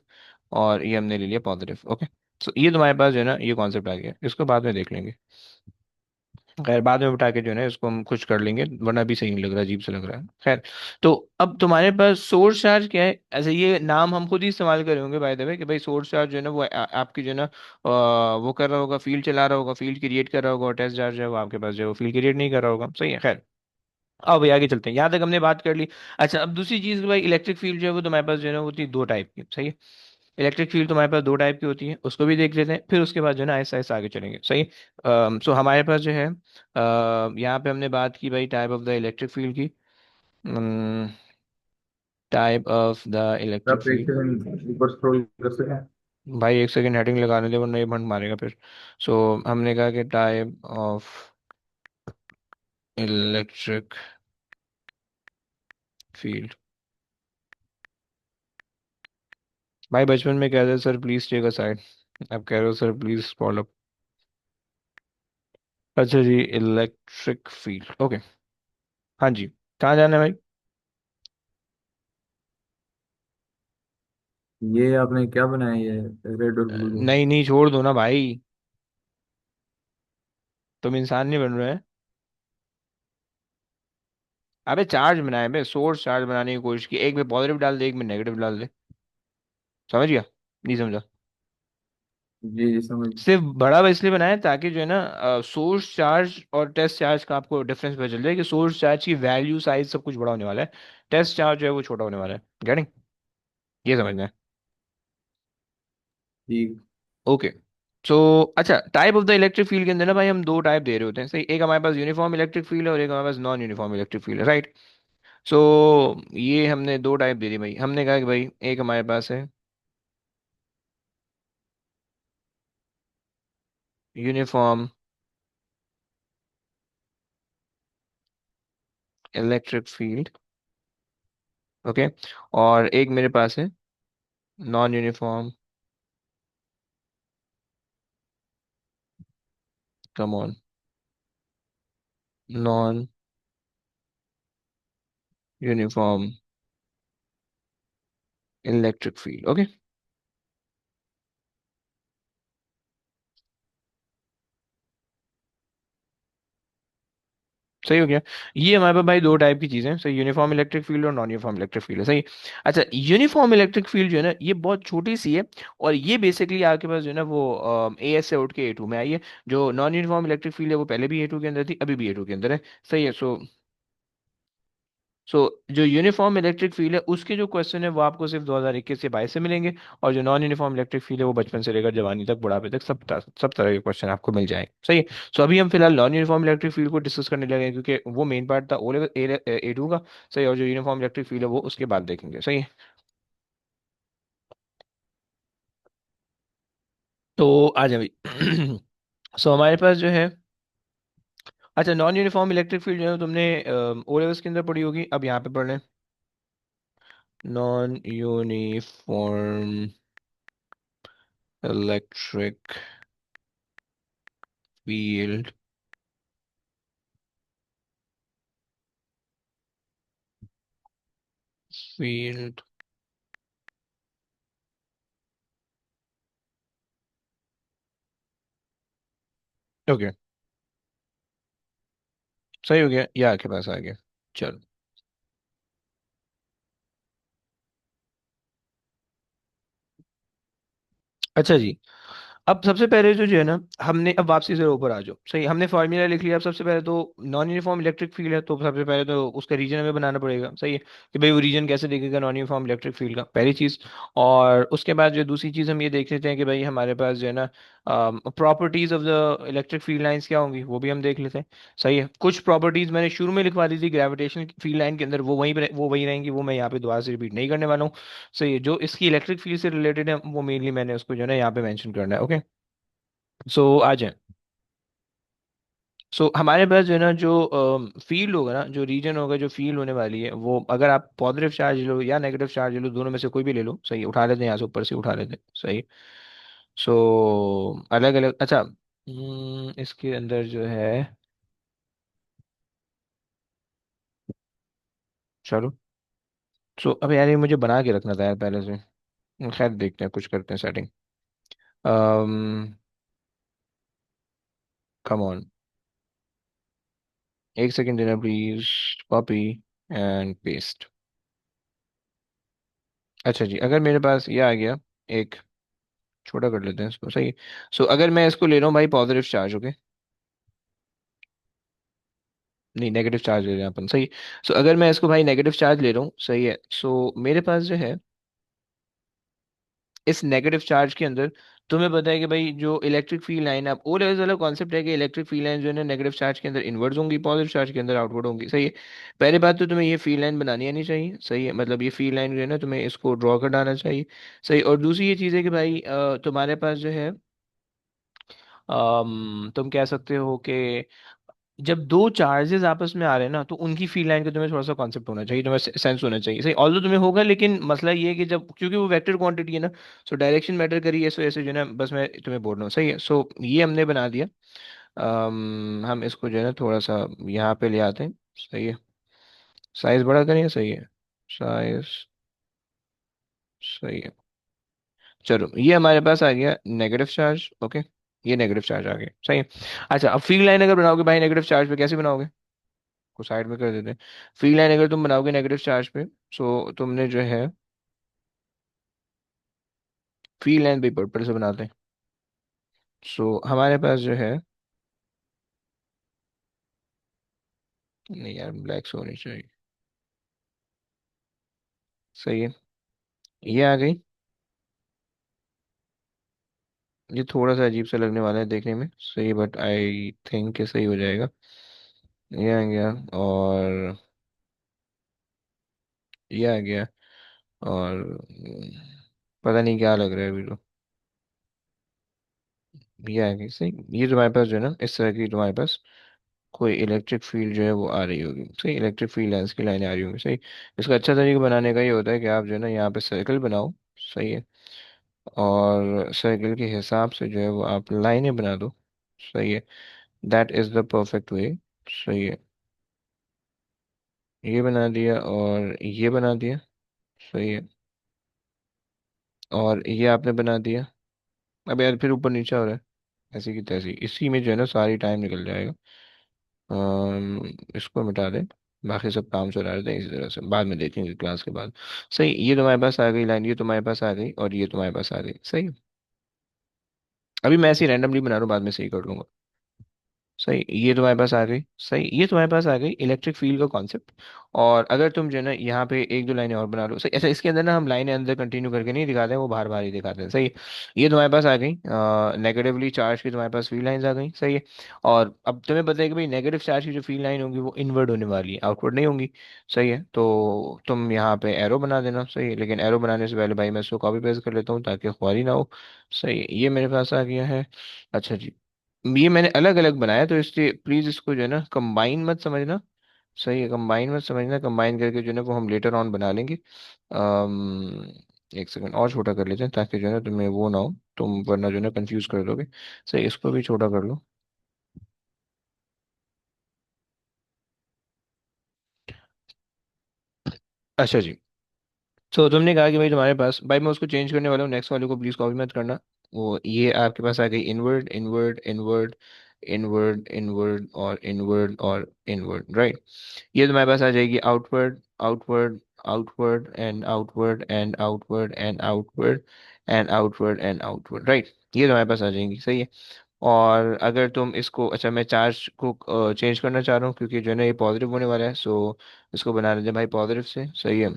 और ये हमने ले लिया पॉजिटिव। ओके, सो ये तुम्हारे पास जो है ना ये कॉन्सेप्ट आ गया, इसको बाद में देख लेंगे। खैर बाद में उठा के जो है ना इसको हम कुछ कर लेंगे, वरना अभी सही नहीं लग रहा, अजीब सा लग रहा है। खैर, तो अब तुम्हारे पास सोर्स चार्ज क्या है, ऐसे ये नाम हम खुद ही इस्तेमाल करे होंगे बाय द वे, कि भाई सोर्स चार्ज जो है ना वो आपकी जो है ना वो कर रहा होगा, फील्ड चला रहा होगा, फील्ड क्रिएट कर रहा होगा, और टेस्ट चार्ज है वो आपके पास जो है वो फील्ड क्रिएट नहीं कर रहा होगा। सही है, खैर अब भाई आगे चलते हैं, यहाँ तक हमने बात कर ली। अच्छा, अब दूसरी चीज़ भाई, इलेक्ट्रिक फील्ड जो है वो तुम्हारे पास जो है ना वो होती है दो टाइप की। सही है, इलेक्ट्रिक फील्ड तुम्हारे पास दो टाइप की होती है, उसको भी देख लेते हैं, फिर उसके बाद जो है ना ऐसा ऐसा आगे चलेंगे। सही, सो हमारे पास जो है यहाँ पे हमने बात की भाई type of the electric field की। टाइप ऑफ द इलेक्ट्रिक आप एक फील्ड। सेकंड ऊपर स्क्रॉल कर सकते हैं? भाई एक सेकंड हेडिंग लगाने दे, वरना ये भंड मारेगा फिर। सो हमने कहा कि टाइप ऑफ इलेक्ट्रिक फील्ड। भाई बचपन में कहते sir please take a side, अब कह रहे हो सर प्लीज फॉलो। अच्छा जी, इलेक्ट्रिक फील्ड, ओके। हाँ जी, कहाँ जाना है भाई? ये आपने क्या बनाया, ये रेड और ब्लू? नहीं नहीं, छोड़ दो ना भाई, तुम इंसान नहीं बन रहे हैं। अबे चार्ज बनाए बे, सोर्स चार्ज बनाने की कोशिश की, एक में पॉजिटिव डाल दे, एक में नेगेटिव डाल दे। समझ गया? नहीं समझा? जी जी समझ। सिर्फ बड़ा इसलिए बनाया ताकि जो है ना सोर्स चार्ज और टेस्ट चार्ज का आपको डिफरेंस पता चल जाए कि सोर्स चार्ज की वैल्यू साइज सब कुछ बड़ा होने वाला है, टेस्ट चार्ज जो है वो छोटा होने वाला है। गेटिंग? ये समझना है। ठीक। ओके, सो अच्छा, type of the electric field के अंदर ना भाई हम दो टाइप दे रहे होते हैं। सही, एक हमारे पास यूनिफॉर्म इलेक्ट्रिक फील्ड है, और एक हमारे पास नॉन यूनिफॉर्म इलेक्ट्रिक फील्ड है, राइट? सो ये हमने दो टाइप दे दी भाई, हमने कहा कि भाई एक हमारे पास है यूनिफॉर्म इलेक्ट्रिक फील्ड, ओके, और एक मेरे पास है non uniform, come on, non uniform electric field. Okay, सही हो गया। ये हमारे पास भाई दो टाइप की चीजें हैं, सही, यूनिफॉर्म इलेक्ट्रिक फील्ड और नॉन यूनिफॉर्म इलेक्ट्रिक फील्ड है। सही। अच्छा, यूनिफॉर्म इलेक्ट्रिक फील्ड जो है ना ये बहुत छोटी सी है, और ये बेसिकली आपके पास जो है ना वो ए एस से उठ के ए टू में आई है। जो नॉन यूनिफॉर्म इलेक्ट्रिक फील्ड है वो पहले भी ए टू के अंदर थी, अभी भी ए टू के अंदर है। सही है, सो जो यूनिफॉर्म इलेक्ट्रिक फील्ड है उसके जो क्वेश्चन है वो आपको सिर्फ 2021 से 22 से मिलेंगे, और जो नॉन यूनिफॉर्म इलेक्ट्रिक फील्ड है वो बचपन से लेकर जवानी तक, बुढ़ापे तक, सब तरह के क्वेश्चन आपको मिल जाएंगे। सही है, सो अभी हम फिलहाल नॉन यूनिफॉर्म इलेक्ट्रिक फील्ड को डिस्कस करने लगे हैं, क्योंकि वो मेन पार्ट था ओ लेवल ए टू का। सही, और जो यूनिफॉर्म इलेक्ट्रिक फील्ड है वो उसके बाद देखेंगे। सही है, तो आ जाए भाई। सो हमारे पास जो है, अच्छा, नॉन यूनिफॉर्म इलेक्ट्रिक फील्ड जो है तुमने ओ लेवल्स के अंदर पढ़ी होगी, अब यहाँ पे पढ़ लें। Non uniform electric field, field, okay, सही हो गया, ये आपके पास आ गया। चलो, अच्छा जी, अब सबसे पहले जो जो है ना, हमने अब वापसी से ऊपर आ जाओ। सही, हमने फॉर्मूला लिख लिया। अब सबसे पहले तो नॉन यूनिफॉर्म इलेक्ट्रिक फील्ड है, तो सबसे पहले तो उसका रीजन हमें बनाना पड़ेगा। सही है, कि भाई वो रीजन कैसे दिखेगा नॉन यूनिफॉर्म इलेक्ट्रिक फील्ड का, पहली चीज़। और उसके बाद जो दूसरी चीज़ हम ये देख लेते हैं कि भाई हमारे पास जो है ना properties of the electric field lines क्या होंगी वो भी हम देख लेते हैं। सही है, कुछ प्रॉपर्टीज मैंने शुरू में लिखवा दी थी ग्रेविटेशनल फील्ड लाइन के अंदर, वो वही रहेंगी, वो मैं यहाँ पे दोबारा से रिपीट नहीं करने वाला हूँ। सही है, जो इसकी इलेक्ट्रिक फील्ड से रिलेटेड है वो मेनली मैंने उसको जो है ना यहाँ पे मेंशन करना है। ओके, सो आ जाए। सो हमारे पास जो है ना, जो फील्ड होगा ना, जो रीजन होगा, जो फील्ड होने वाली है, वो अगर आप पॉजिटिव चार्ज लो या नेगेटिव चार्ज लो, दोनों में से कोई भी ले लो, सही है, उठा लेते हैं यहाँ से, ऊपर से उठा लेते हैं। सही। सो अलग अलग, अच्छा, इसके अंदर जो है, चलो। सो अब यार ये मुझे बना के रखना था यार पहले से। खैर देखते हैं, कुछ करते हैं सेटिंग। कम ऑन, एक सेकेंड देना प्लीज। Copy and paste. अच्छा जी, अगर मेरे पास ये आ गया, एक छोटा कर लेते हैं इसको। सही। सो अगर मैं इसको ले रहा हूँ भाई पॉजिटिव चार्ज, ओके, नहीं नेगेटिव चार्ज ले रहे हैं अपन। सही। सो अगर मैं इसको भाई नेगेटिव चार्ज ले रहा हूँ, सही है, सो मेरे पास जो है इस नेगेटिव चार्ज के अंदर, तुम्हें पता है कि भाई जो इलेक्ट्रिक फील्ड लाइन है, अब ओ लेवल्स वाला कॉन्सेप्ट है कि इलेक्ट्रिक फील्ड लाइन जो है ना नेगेटिव चार्ज के अंदर इनवर्स होंगी, पॉजिटिव चार्ज के अंदर आउटवर्ड होंगी। सही है। पहली बात तो तुम्हें ये फील्ड लाइन बनानी आनी चाहिए। सही है, मतलब ये फील्ड लाइन जो है ना तुम्हें इसको ड्रॉ कर डालना चाहिए। सही। और दूसरी ये चीज़ है कि भाई तुम्हारे पास जो है, तुम कह सकते हो कि जब दो चार्जेस आपस में आ रहे हैं ना, तो उनकी फील्ड लाइन का तुम्हें थोड़ा सा कॉन्सेप्ट होना चाहिए, तुम्हें सेंस होना चाहिए। सही, ऑल्दो तुम्हें होगा, लेकिन मसला ये है कि जब, क्योंकि वो वेक्टर क्वांटिटी है ना, सो डायरेक्शन मैटर करी, ऐसे ऐसे जो है ना, बस मैं तुम्हें बोल रहा हूँ। सही है, सो ये हमने बना दिया। हम इसको जो है ना थोड़ा सा यहाँ पे ले आते हैं। सही है, साइज बड़ा करेंगे। सही है, साइज, सही है। चलो ये हमारे पास आ गया नेगेटिव चार्ज। ओके, ये नेगेटिव चार्ज आ गया। सही है। अच्छा, अब फील्ड लाइन अगर बनाओगे भाई नेगेटिव चार्ज पे, कैसे बनाओगे, को साइड में कर देते हैं। फील्ड लाइन अगर तुम बनाओगे नेगेटिव चार्ज पे, सो तुमने जो है फील्ड लाइन पेपर पर से बनाते हैं। सो हमारे पास जो है, नहीं यार ब्लैक से होनी चाहिए। सही है, ये आ गई। ये थोड़ा सा अजीब सा लगने वाला है देखने में, सही, बट आई थिंक कि सही हो जाएगा। ये आ गया, और ये आ गया, और पता नहीं क्या लग रहा है अभी तो। ये आ गई। सही, ये तुम्हारे पास जो है ना इस तरह की तुम्हारे पास कोई इलेक्ट्रिक फील्ड जो है वो आ रही होगी। सही, इलेक्ट्रिक फील्ड लाइंस की लाइनें आ रही होंगी। सही। इसका अच्छा तरीका बनाने का ये होता है कि आप जो है ना यहाँ पे सर्कल बनाओ। सही है, और सर्कल के हिसाब से जो है वो आप लाइनें बना दो। सही है, that is the perfect way. सही है, ये बना दिया और ये बना दिया। सही है, और ये आपने बना दिया। अब यार फिर ऊपर नीचे हो रहा है, ऐसी की तैसी, इसी में जो है ना सारी टाइम निकल जाएगा। इसको मिटा दें, बाकी सब काम चला रहे थे इसी तरह से, बाद में देखेंगे क्लास के बाद। सही, ये तुम्हारे पास आ गई लाइन, ये तुम्हारे पास आ गई, और ये तुम्हारे पास आ गई। सही। अभी मैं ऐसे रैंडमली बना रहा हूँ, बाद में सही कर लूंगा। सही, ये तुम्हारे पास आ गई। सही, ये तुम्हारे पास आ गई इलेक्ट्रिक फील्ड का कॉन्सेप्ट। और अगर तुम जो है ना यहाँ पे एक दो लाइनें और बना लो। सही, ऐसा इसके अंदर ना हम लाइनें अंदर कंटिन्यू करके नहीं दिखाते हैं, वो बाहर बाहर ही दिखाते हैं। सही, ये तुम्हारे पास आ गई नेगेटिवली चार्ज की तुम्हारे पास फील्ड लाइंस आ गई। सही है, और अब तुम्हें पता है कि भाई नेगेटिव चार्ज की जो फील्ड लाइन होगी वो इनवर्ड होने वाली है, आउटवर्ड नहीं होंगी। सही है, तो तुम यहाँ पे एरो बना देना। सही है, लेकिन एरो बनाने से पहले भाई मैं इसको कॉपी पेस्ट कर लेता हूँ ताकि ख्वारी ना हो। सही है, ये मेरे पास आ गया है। अच्छा जी, ये मैंने अलग अलग बनाया, तो इसलिए प्लीज इसको जो है ना कंबाइन मत समझना। सही है, कंबाइन मत समझना, कंबाइन करके जो है ना वो हम लेटर ऑन बना लेंगे। एक सेकंड और छोटा कर लेते हैं ताकि जो है ना तुम्हें वो ना हो, तुम वरना जो है ना कंफ्यूज कर दोगे। सही, इसको भी छोटा कर लो। अच्छा जी, तो तुमने कहा कि भाई तुम्हारे पास, भाई मैं उसको चेंज करने वाला हूँ, नेक्स्ट वाले को प्लीज कॉपी मत करना। वो ये आपके पास आ गई inward inward inward inward inward और इनवर्ड और इनवर्ड, राइट। ये तुम्हारे पास आ जाएगी outward outward outward and outward and outward and outward and outward and outward, right. ये तुम्हारे पास आ जाएंगी। सही है, और अगर तुम इसको, अच्छा मैं चार्ज को चेंज करना चाह रहा हूँ क्योंकि जो है ना ये पॉजिटिव होने वाला है, सो इसको बना लेते हैं भाई पॉजिटिव से। सही है,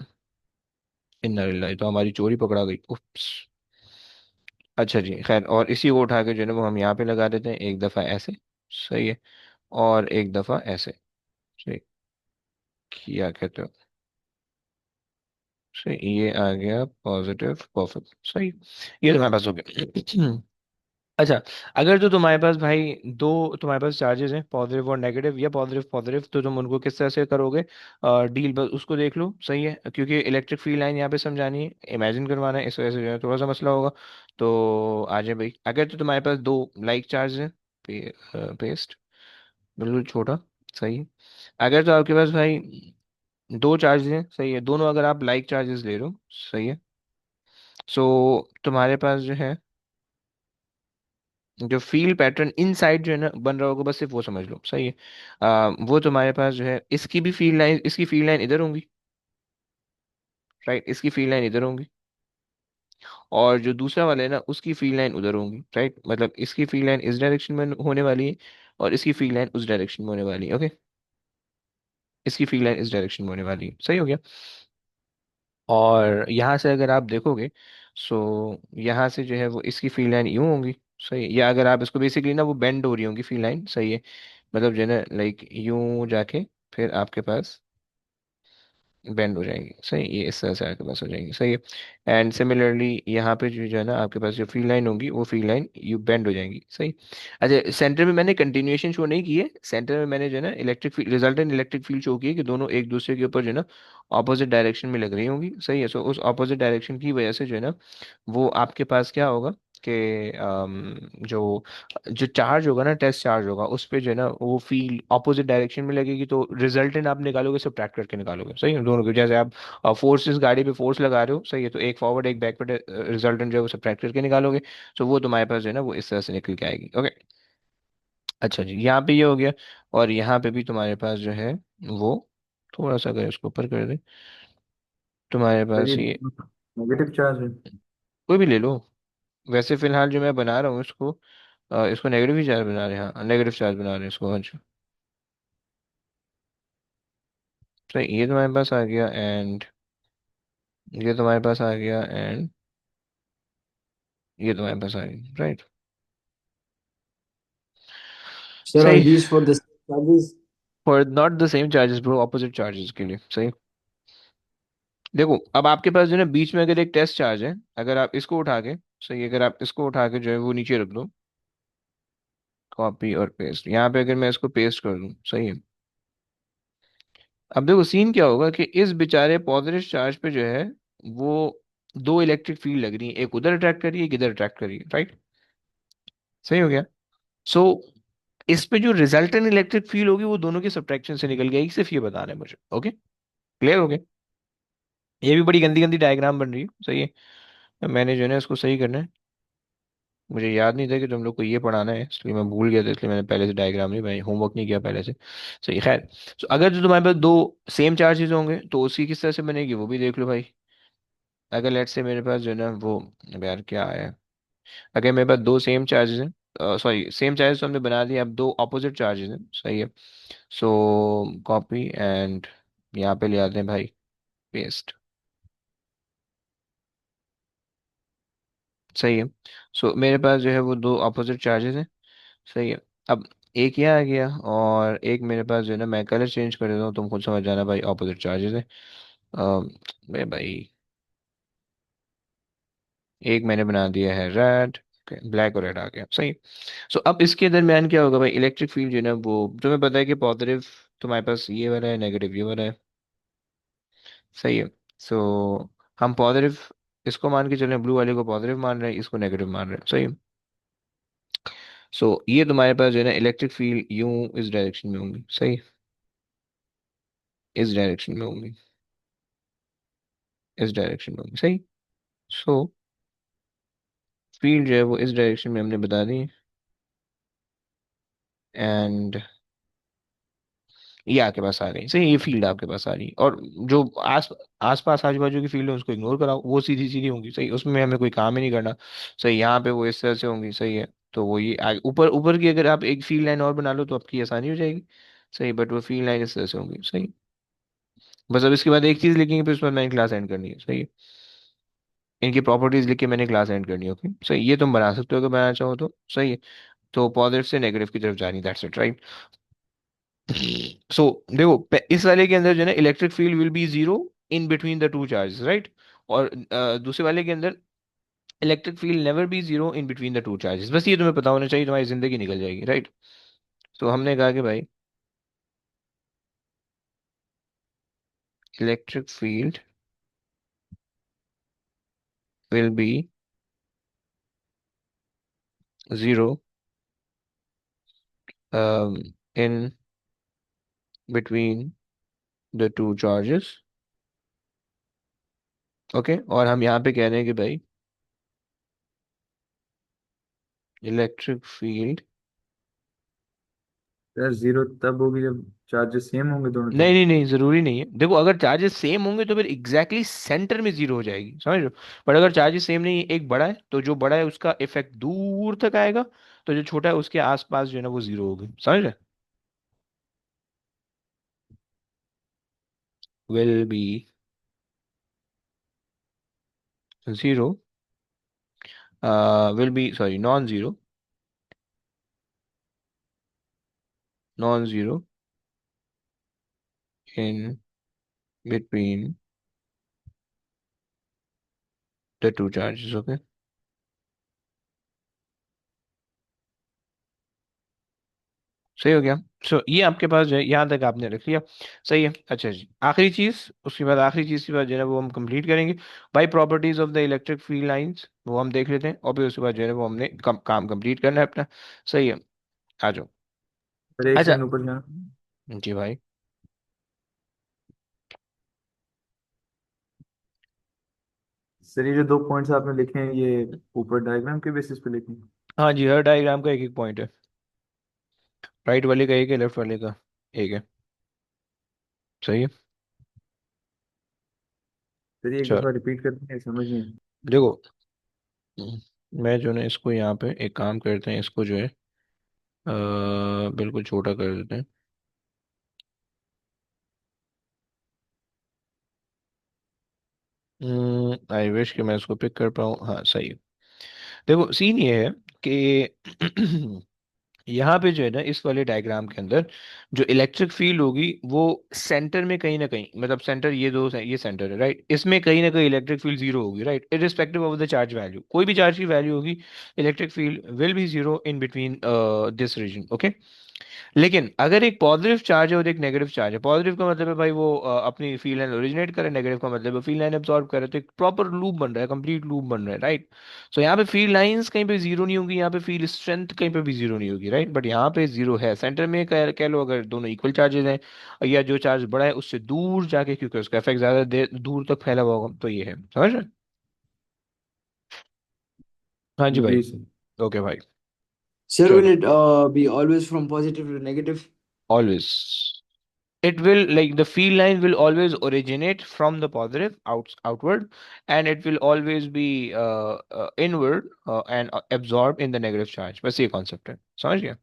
इन्ना लिल्लाह, ये तो हमारी चोरी पकड़ा गई, उप्स। अच्छा जी, खैर, और इसी को उठा के जो है ना वो हम यहाँ पे लगा देते हैं, एक दफ़ा ऐसे। सही है। और एक दफ़ा ऐसे। सही। क्या कहते हो? सही, ये आ गया पॉजिटिव, परफेक्ट, सही। ये तुम्हारे पास हो गया। अच्छा, अगर तो तुम्हारे पास भाई दो, तुम्हारे पास चार्जेस हैं पॉजिटिव और नेगेटिव, या पॉजिटिव पॉजिटिव, तो तुम उनको किस तरह से करोगे डील, बस उसको देख लो। सही है, क्योंकि इलेक्ट्रिक फील्ड लाइन यहाँ पे समझानी है, इमेजिन करवाना है, इस वजह से जो है थोड़ा सा मसला होगा। तो आ जाए भाई, अगर तो तुम्हारे पास दो लाइक चार्ज हैं, पेस्ट, बिल्कुल छोटा। सही है। अगर तो आपके पास भाई दो चार्जेस हैं, सही है, दोनों अगर आप लाइक चार्जेस ले रहे हो, सही है, सो तुम्हारे पास जो है, जो फील्ड पैटर्न इनसाइड जो है ना बन रहा होगा, बस सिर्फ वो समझ लो। सही है। वो तुम्हारे पास जो है, इसकी भी फील्ड लाइन, इसकी फील्ड लाइन इधर होंगी, राइट, इसकी फील्ड लाइन इधर होंगी, और जो दूसरा वाला है ना उसकी फील्ड लाइन उधर होंगी, राइट, मतलब इसकी फील्ड लाइन इस डायरेक्शन में होने वाली है, और इसकी फील्ड लाइन उस डायरेक्शन में होने वाली है। ओके, इसकी फील्ड लाइन इस डायरेक्शन में होने वाली है। सही हो गया। और यहाँ से अगर आप देखोगे, सो यहाँ से जो है वो इसकी फील्ड लाइन यूं होंगी। सही है। या अगर आप इसको बेसिकली ना, वो बेंड हो रही होंगी फील्ड लाइन। सही है। मतलब जो है ना, लाइक यूं जाके फिर आपके पास बेंड हो जाएंगी। सही, ये इस तरह से आपके पास हो जाएंगी। सही है। एंड सिमिलरली यहाँ पे जो है ना, आपके पास जो फील्ड लाइन होंगी, वो फील्ड लाइन यू बेंड हो जाएंगी। सही। अच्छा, सेंटर में मैंने कंटिन्यूएशन शो नहीं की है, सेंटर में मैंने जो है ना electric field, resultant electric field show की है, कि दोनों एक दूसरे के ऊपर जो है ना ऑपोजिट डायरेक्शन में लग रही होंगी। सही है। सो उस ऑपोजिट डायरेक्शन की वजह से जो है ना, वो आपके पास क्या होगा कि जो जो चार्ज होगा ना, टेस्ट चार्ज होगा, उस पे जो है ना वो फील्ड ऑपोजिट डायरेक्शन में लगेगी, तो रिजल्टेंट आप निकालोगे, सब्ट्रैक्ट करके निकालोगे। सही है, दोनों को, जैसे आप फोर्सेस गाड़ी पे फोर्स लगा रहे हो, सही है, तो एक फॉरवर्ड एक बैक पे रिजल्टेंट जो है वो सब्ट्रैक्ट करके निकालोगे। तो वो तुम्हारे पास जो है ना वो इस तरह से निकल के आएगी। ओके। अच्छा जी, यहाँ पे ये हो गया। और यहाँ पे भी तुम्हारे पास जो है वो, थोड़ा सा अगर इसको ऊपर कर दे, तुम्हारे सर पास ये ये, नेगेटिव चार्ज है। कोई भी ले लो। वैसे फिलहाल जो मैं बना रहा हूँ इसको, इसको नेगेटिव ही चार्ज बना रहे हैं, हाँ नेगेटिव चार्ज बना रहे हैं इसको। अच्छा, तो ये तुम्हारे पास आ गया, एंड ये तुम्हारे पास आ गया, एंड ये तुम्हारे पास आ गया, राइट। Sir, सही। on these for the charges. For not the same charges bro, opposite charges के लिए। सही। देखो, अब आपके पास जो है ना बीच में अगर एक टेस्ट चार्ज है, अगर आप इसको उठा के, सही, अगर आप इसको उठा के जो है वो नीचे रख दो, कॉपी और पेस्ट, यहाँ पे अगर मैं इसको पेस्ट कर दूं, सही है, अब देखो सीन क्या होगा कि इस बेचारे पॉजिटिव चार्ज पे जो है वो दो इलेक्ट्रिक फील्ड लग रही है, एक उधर अट्रैक्ट कर रही है, एक इधर अट्रैक्ट कर रही है, राइट। सही हो गया। सो इस पे जो रिजल्टेंट इलेक्ट्रिक फील्ड होगी, वो दोनों के सब्ट्रैक्शन से निकल गई, सिर्फ ये बताना है मुझे। ओके, क्लियर हो गया। ये भी बड़ी गंदी गंदी डायग्राम बन रही है। सही है। मैंने जो है ना इसको सही करना है, मुझे याद नहीं था कि तुम लोग को ये पढ़ाना है, इसलिए मैं भूल गया था, इसलिए मैंने पहले से डायग्राम नहीं बनाई, होमवर्क नहीं किया पहले से। सही, खैर। तो अगर जो तुम्हारे पास दो सेम चार्जेस होंगे, तो उसकी किस तरह से बनेगी वो भी देख लो भाई। अगर लेट्स से मेरे पास जो है ना वो, अब यार क्या आया, अगर मेरे पास दो सेम चार्जेस हैं, सॉरी सेम चार्जेस तो हमने बना दिए, अब दो अपोजिट चार्जेस हैं। सही है। सो कॉपी एंड यहाँ पे ले आते हैं भाई, पेस्ट। सही है। सो मेरे पास जो है वो दो अपोजिट चार्जेस हैं। सही है। अब एक ये आ गया, और एक मेरे पास जो है ना, मैं कलर चेंज कर देता हूँ, तुम खुद समझ जाना भाई, ऑपोजिट चार्जेस है। मैं भाई, एक मैंने बना दिया है रेड, ब्लैक और रेड आ गया। सही। सो अब इसके दरमियान क्या होगा भाई, इलेक्ट्रिक फील्ड जो है ना वो, तुम्हें पता है कि पॉजिटिव तुम्हारे पास ये वाला है, नेगेटिव ये वाला है। सही है। सो हम पॉजिटिव इसको मान के चलें, ब्लू वाले को पॉजिटिव मान रहे हैं, इसको नेगेटिव मान रहे हैं। सही है। सो ये तुम्हारे पास जो है ना इलेक्ट्रिक फील्ड यूं इस डायरेक्शन में होंगी। सही, इस डायरेक्शन में होंगी, इस डायरेक्शन में होंगी। सही। सो फील्ड जो है वो इस डायरेक्शन में हमने बता दी, एंड ये आपके पास आ गई। सही, ये फील्ड आपके पास आ रही है, और जो आस पास आजू बाजू की फील्ड है उसको इग्नोर कराओ, वो सीधी सीधी होंगी। सही, उसमें हमें कोई काम ही नहीं करना। सही, यहाँ पे वो इस तरह से होंगी। सही है। तो वो ये आगे ऊपर ऊपर की अगर आप एक फील्ड लाइन और बना लो तो आपकी आसानी हो जाएगी। सही, बट वो फील्ड लाइन इस तरह से होंगी। सही। बस अब इसके बाद एक चीज लिखेंगे, फिर उसके बाद मैंने क्लास एंड करनी है। सही है। इनकी प्रॉपर्टीज लिख के मैंने क्लास एंड करनी है। ओके सही, ये तुम बना सकते हो अगर बनाना चाहो तो, सही है। तो पॉजिटिव से नेगेटिव की तरफ जानी, दैट्स इट राइट। सो देखो इस वाले के अंदर जो है ना electric field will be zero in between the two charges right. और दूसरे वाले के अंदर electric field never be zero in between the two charges. बस ये तुम्हें पता होना चाहिए, तुम्हारी जिंदगी निकल जाएगी राइट। तो हमने कहा कि भाई electric field will be zero in between the two charges. Okay, और हम यहाँ पे कह रहे हैं कि भाई इलेक्ट्रिक फील्ड, यार जीरो तब होगी जब चार्जेस सेम होंगे दोनों नहीं तरफ। नहीं नहीं जरूरी नहीं है। देखो अगर चार्जेस सेम होंगे तो फिर एग्जैक्टली सेंटर में जीरो हो जाएगी, समझ रहे हो। बट अगर चार्जेस सेम नहीं है, एक बड़ा है तो जो बड़ा है उसका इफेक्ट दूर तक आएगा, तो जो छोटा है उसके आसपास जो है ना वो जीरो होगी, समझ रहे। Will be zero, will be sorry non zero, non zero in between the two charges. Okay सही हो गया। सो ये आपके पास जो है यहाँ तक आपने रख लिया, सही है। अच्छा जी, आखिरी चीज, उसके बाद आखिरी चीज के बाद जो है ना वो हम कंप्लीट करेंगे by properties of the electric field lines, वो हम देख लेते हैं और फिर उसके बाद जो है ना वो हमने काम कंप्लीट करना है अपना, सही है। आ जाओ। पर एक अच्छा सेकंड ऊपर जाना। जी भाई। सर ये जो दो पॉइंट्स आपने लिखे हैं ये ऊपर डायग्राम के बेसिस पे लिखे हैं। हाँ जी, हर डायग्राम का एक एक पॉइंट है, राइट वाले का एक है, लेफ्ट वाले का एक है, सही है। सर ये एक चलो दफा रिपीट करते हैं, समझ नहीं आया। देखो, मैं जो ना इसको यहाँ पे एक काम करते हैं, इसको जो है बिल्कुल छोटा कर देते हैं। आई विश कि मैं इसको पिक कर पाऊँ, हाँ सही है। देखो सीन ये है कि यहाँ पे जो है ना इस वाले डायग्राम के अंदर जो इलेक्ट्रिक फील्ड होगी वो सेंटर में कहीं ना कहीं, मतलब सेंटर ये दो ये सेंटर है राइट, इसमें कहीं ना कहीं इलेक्ट्रिक फील्ड जीरो होगी right, irrespective of the charge value, कोई भी चार्ज की वैल्यू होगी electric field will be zero in between this region. Okay, लेकिन अगर एक पॉजिटिव चार्ज है और एक नेगेटिव चार्ज है, पॉजिटिव का मतलब है भाई वो अपनी फील्ड लाइन ओरिजिनेट करे, नेगेटिव का मतलब है फील्ड लाइन एब्जॉर्ब करे, तो एक प्रॉपर लूप बन रहा है, कंप्लीट लूप बन रहा है राइट। सो यहाँ पे फील्ड लाइंस कहीं पे जीरो नहीं होगी, यहाँ पे फील्ड स्ट्रेंथ कहीं पे भी जीरो नहीं होगी राइट, बट यहाँ पे जीरो है सेंटर में, कह लो अगर दोनों इक्वल चार्जेस हैं, या जो चार्ज बड़ा है उससे दूर जाके, क्योंकि उसका इफेक्ट ज्यादा दूर तक फैला हुआ होगा, तो ये है, समझ रहे हैं? हाँ जी भाई। जी सर। ओके भाई। Sir, will चलो, it be always from positive to negative? Always, it will like the field line will always originate from the positive outward, and it will always be inward and absorb in the negative charge, बस ये concept है, समझ गया।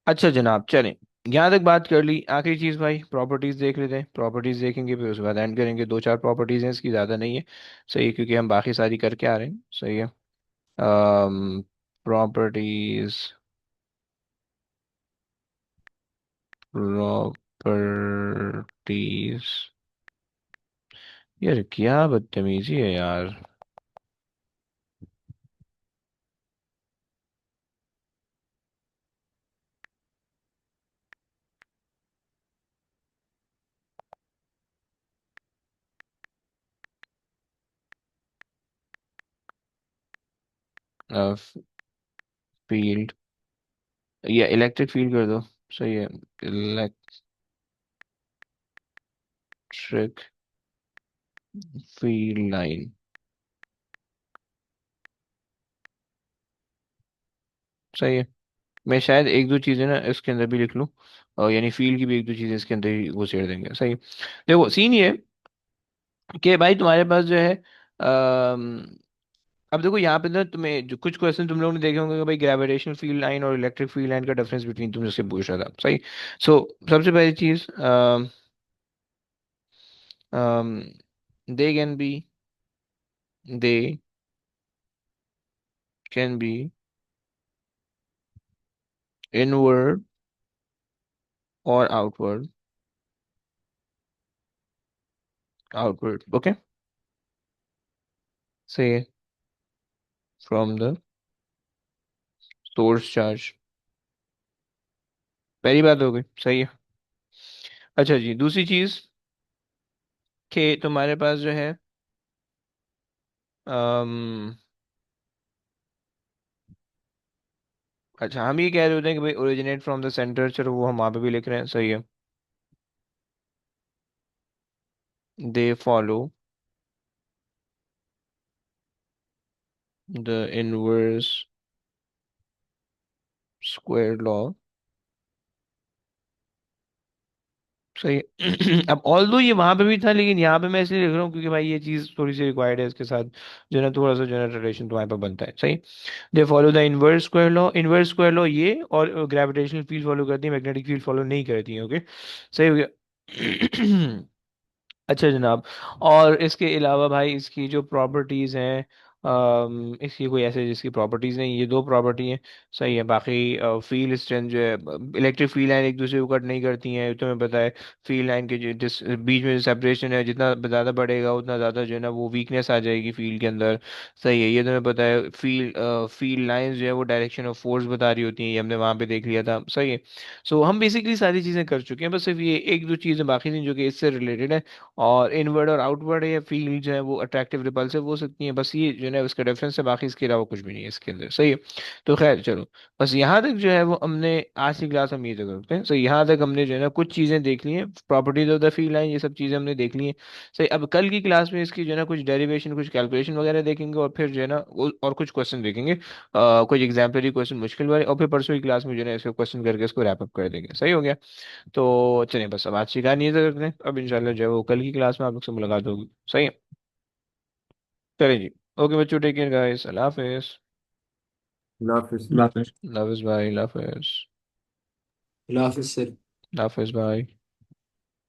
अच्छा जनाब चलें, यहाँ तक बात कर ली। आखिरी चीज भाई प्रॉपर्टीज देख लेते हैं, प्रॉपर्टीज देखेंगे फिर उसके बाद एंड करेंगे। दो चार प्रॉपर्टीज हैं, इसकी ज्यादा नहीं है, सही है, क्योंकि हम बाकी सारी करके आ रहे हैं, सही है। प्रॉपर्टीज, प्रॉपर्टीज, यार क्या बदतमीजी है यार। फील्ड या इलेक्ट्रिक फील्ड कर दो, सही है। इलेक्ट्रिक फील्ड लाइन, सही है। मैं शायद एक दो चीजें ना इसके अंदर भी लिख लूँ, और यानी फील्ड की भी एक दो चीजें इसके अंदर ही वो छेड़ देंगे, सही है। देखो सीन ये है कि भाई तुम्हारे पास जो है अब देखो यहाँ पे ना तुम्हें जो कुछ क्वेश्चन तुम लोगों ने देखे होंगे कि भाई ग्रेविटेशनल फील्ड लाइन और इलेक्ट्रिक फील्ड लाइन का डिफरेंस बिटवीन, तुम जिससे पूछ रहा था, सही। सो सबसे पहली चीज they can be they can be inward or outward, okay, say from the source charge। पहली बात हो गई, सही है। अच्छा जी, दूसरी चीज कि तुम्हारे पास जो है अम, अच्छा हम ये कह रहे होते हैं कि भाई ओरिजिनेट फ्रॉम द सेंटर, चलो वो हम वहां पे भी लिख रहे हैं, सही है। They follow the inverse square law, सही है। अब ऑल्दो ये वहां पे भी था, लेकिन यहाँ पे मैं इसलिए लिख रहा हूँ क्योंकि भाई ये चीज थोड़ी सी रिक्वायर्ड है इसके साथ, जो है ना थोड़ा सा जो है रिलेशन तुम्हारे पर बनता है, सही। They follow the inverse square law, inverse square law ये और ग्रेविटेशनल फील्ड फॉलो करती है, मैग्नेटिक फील्ड फॉलो नहीं करती है, ओके, सही हो गया। अच्छा जनाब, और इसके अलावा भाई इसकी जो प्रॉपर्टीज़ हैं, इसकी कोई ऐसे जिसकी प्रॉपर्टीज़ नहीं, ये दो प्रॉपर्टी हैं, सही है। बाकी फील्ड स्ट्रेंथ जो है, इलेक्ट्रिक फील्ड लाइन एक दूसरे को कट नहीं करती हैं, तुम्हें पता है। फील्ड लाइन के जो जिस बीच में जो सेपरेशन है, जितना ज़्यादा बढ़ेगा उतना ज़्यादा जो है ना वो वीकनेस आ जाएगी फील्ड के अंदर, सही है। ये तुम्हें पता है। फील्ड लाइंस जो है वो डायरेक्शन ऑफ फोर्स बता रही होती हैं, ये हमने वहाँ पे देख लिया था, सही है। सो हम बेसिकली सारी चीज़ें कर चुके हैं, बस सिर्फ ये एक दो चीज़ें बाकी थी जो कि इससे रिलेटेड है। और इनवर्ड और आउटवर्ड या फील्ड जो है वो अट्रैक्टिव रिपल्सिव हो सकती है, बस ये जो है ना उसका डिफरेंस है, बाकी इसके अलावा कुछ भी नहीं है इसके अंदर, सही है। तो खैर चलो, बस यहाँ तक जो है वो हमने आज की क्लास हम ये तो करते हैं, सो यहाँ तक हमने जो है ना कुछ चीज़ें देख ली हैं, properties of the field line, ये सब चीज़ें हमने देख ली हैं, सही। अब कल की क्लास में इसकी जो है ना कुछ डेरिवेशन कुछ कैलकुलेशन वगैरह देखेंगे, और फिर जो है ना और कुछ क्वेश्चन देखेंगे, कुछ एग्जाम्पलरी क्वेश्चन मुश्किल वाले, और फिर परसों की क्लास में जो है ना इसको क्वेश्चन करके इसको रैप अप कर देंगे, सही हो गया। तो चलिए बस अब आज की कहानी ये तो करते हैं, अब इंशाल्लाह जो है वो कल की क्लास में आप लोग से मुलाकात होगी, सही है। चलिए जी, ओके बच्चों, टेक केयर गाइस, अल्लाह हाफिज। अल्लाह हाफिज। अल्लाह हाफिज। अल्लाह हाफिज भाई, अल्लाह हाफिज। Allah Hafiz, sir. अल्लाह हाफिज भाई।